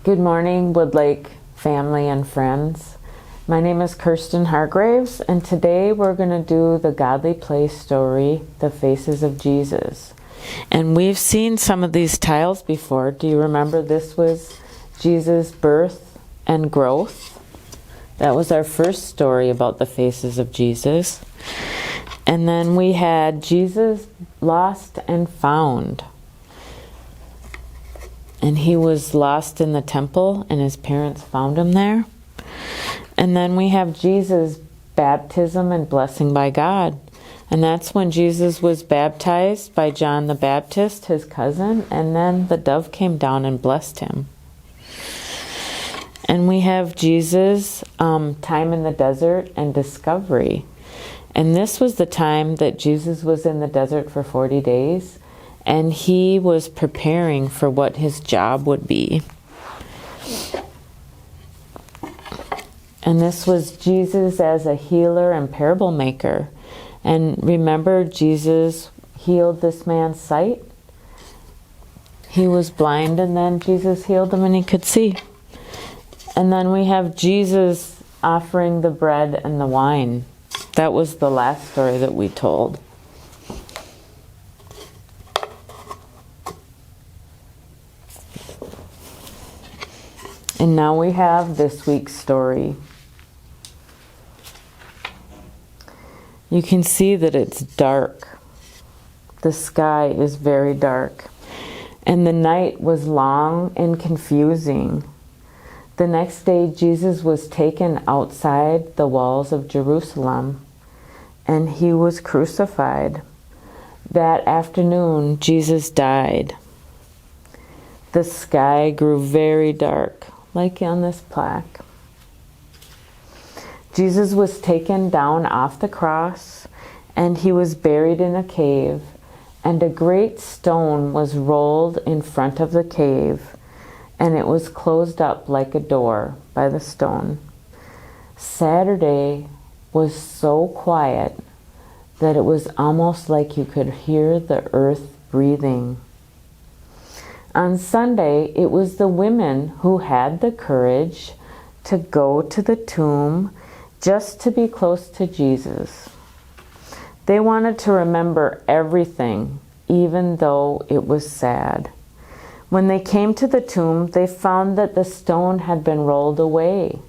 Good morning, Woodlake family and friends. My name is Kirsten Hargraves, and today we're going to do the Godly Play story, The Faces of Jesus. And we've seen some of these tiles before. Do you remember this was Jesus' birth and growth? That was our first story about the faces of Jesus. And then we had Jesus lost and found. And he was lost in the temple, and his parents found him there. And then we have Jesus' baptism and blessing by God. And that's when Jesus was baptized by John the Baptist, his cousin, and then the dove came down and blessed him. And we have Jesus' time in the desert and discovery. And this was the time that Jesus was in the desert for 40 days. And he was preparing for what his job would be. And this was Jesus as a healer and parable maker. And remember, Jesus healed this man's sight. He was blind, and then Jesus healed him and he could see. And then we have Jesus offering the bread and the wine. That was the last story that we told. And now we have this week's story. You can see that it's dark. The sky is very dark. And the night was long and confusing. The next day, Jesus was taken outside the walls of Jerusalem, and he was crucified. That afternoon, Jesus died. The sky grew very dark, like on this plaque. Jesus was taken down off the cross, and he was buried in a cave, and a great stone was rolled in front of the cave, and it was closed up like a door by the stone. Saturday was so quiet that it was almost like you could hear the earth breathing. On Sunday, it was the women who had the courage to go to the tomb just to be close to Jesus. They wanted to remember everything, even though it was sad. When they came to the tomb, they found that the stone had been rolled away.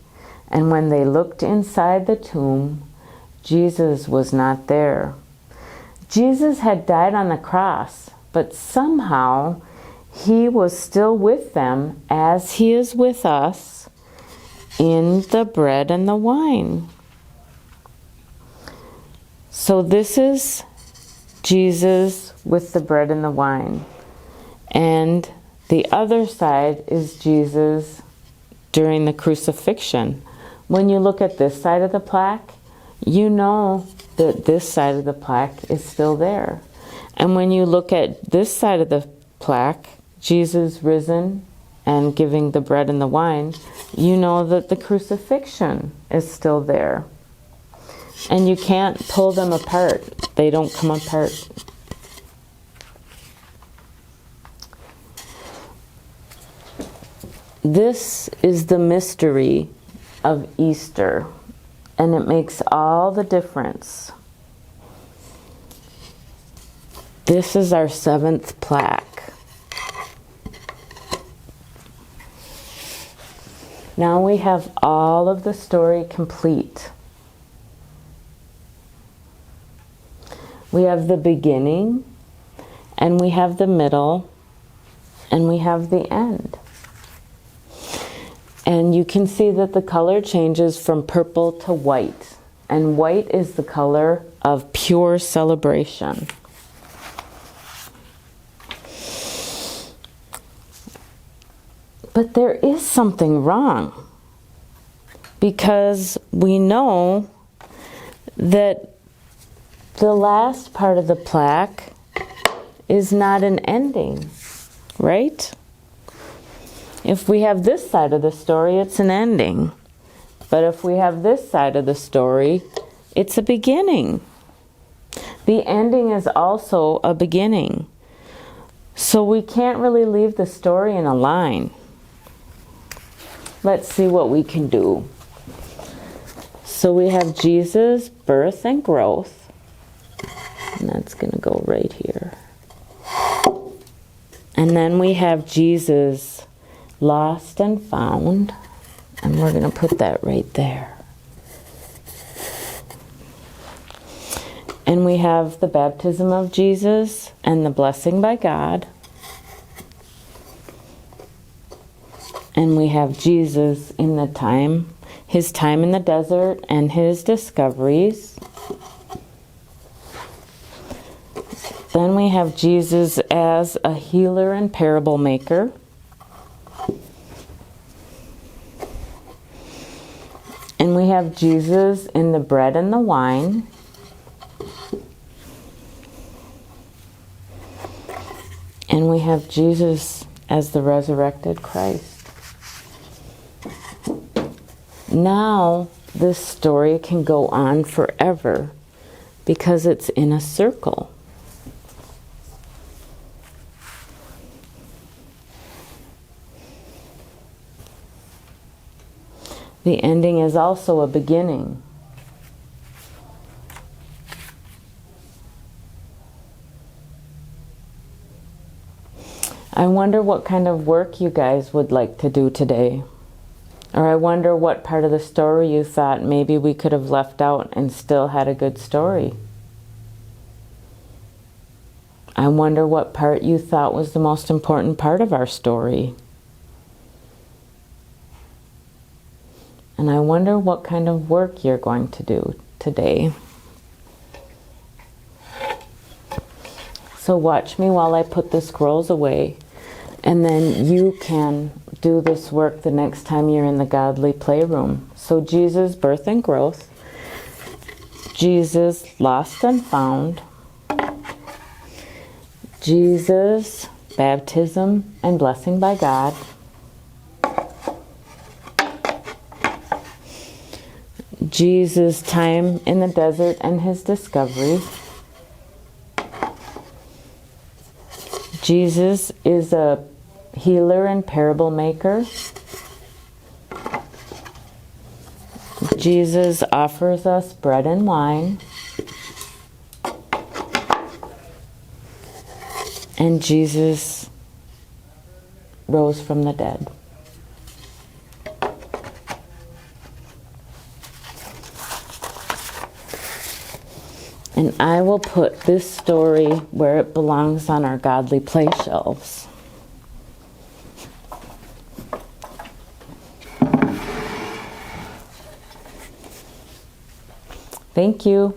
And when they looked inside the tomb, Jesus was not there. Jesus had died on the cross, but somehow he was still with them as he is with us in the bread and the wine. So this is Jesus with the bread and the wine. And the other side is Jesus during the crucifixion. When you look at this side of the plaque, you know that this side of the plaque is still there. And when you look at this side of the plaque, Jesus risen and giving the bread and the wine, you know that the crucifixion is still there. And you can't pull them apart. They don't come apart. This is the mystery of Easter, and it makes all the difference. This is our 7th plaque. Now we have all of the story complete. We have the beginning, and we have the middle, and we have the end. And you can see that the color changes from purple to white. And white is the color of pure celebration. But there is something wrong, because we know that the last part of the plaque is not an ending, right? If we have this side of the story, it's an ending. But if we have this side of the story, it's a beginning. The ending is also a beginning. So we can't really leave the story in a line. let's see what we can do. So we have Jesus' birth and growth. And that's going to go right here. And then we have Jesus lost and found. And we're going to put that right there. And we have the baptism of Jesus and the blessing by God. And we have Jesus in the time, his time in the desert and his discoveries. Then we have Jesus as a healer and parable maker. And we have Jesus in the bread and the wine. And we have Jesus as the resurrected Christ. Now, this story can go on forever because it's in a circle. The ending is also a beginning. I wonder what kind of work you guys would like to do today. Or I wonder what part of the story you thought maybe we could have left out and still had a good story. I wonder what part you thought was the most important part of our story. And I wonder what kind of work you're going to do today. So watch me while I put the scrolls away. And then you can do this work the next time you're in the godly playroom. So Jesus' birth and growth. Jesus lost and found. Jesus' baptism and blessing by God. Jesus' time in the desert and his discovery. Jesus is a healer and parable maker. Jesus offers us bread and wine. And Jesus rose from the dead. And I will put this story where it belongs on our godly play shelves. Thank you.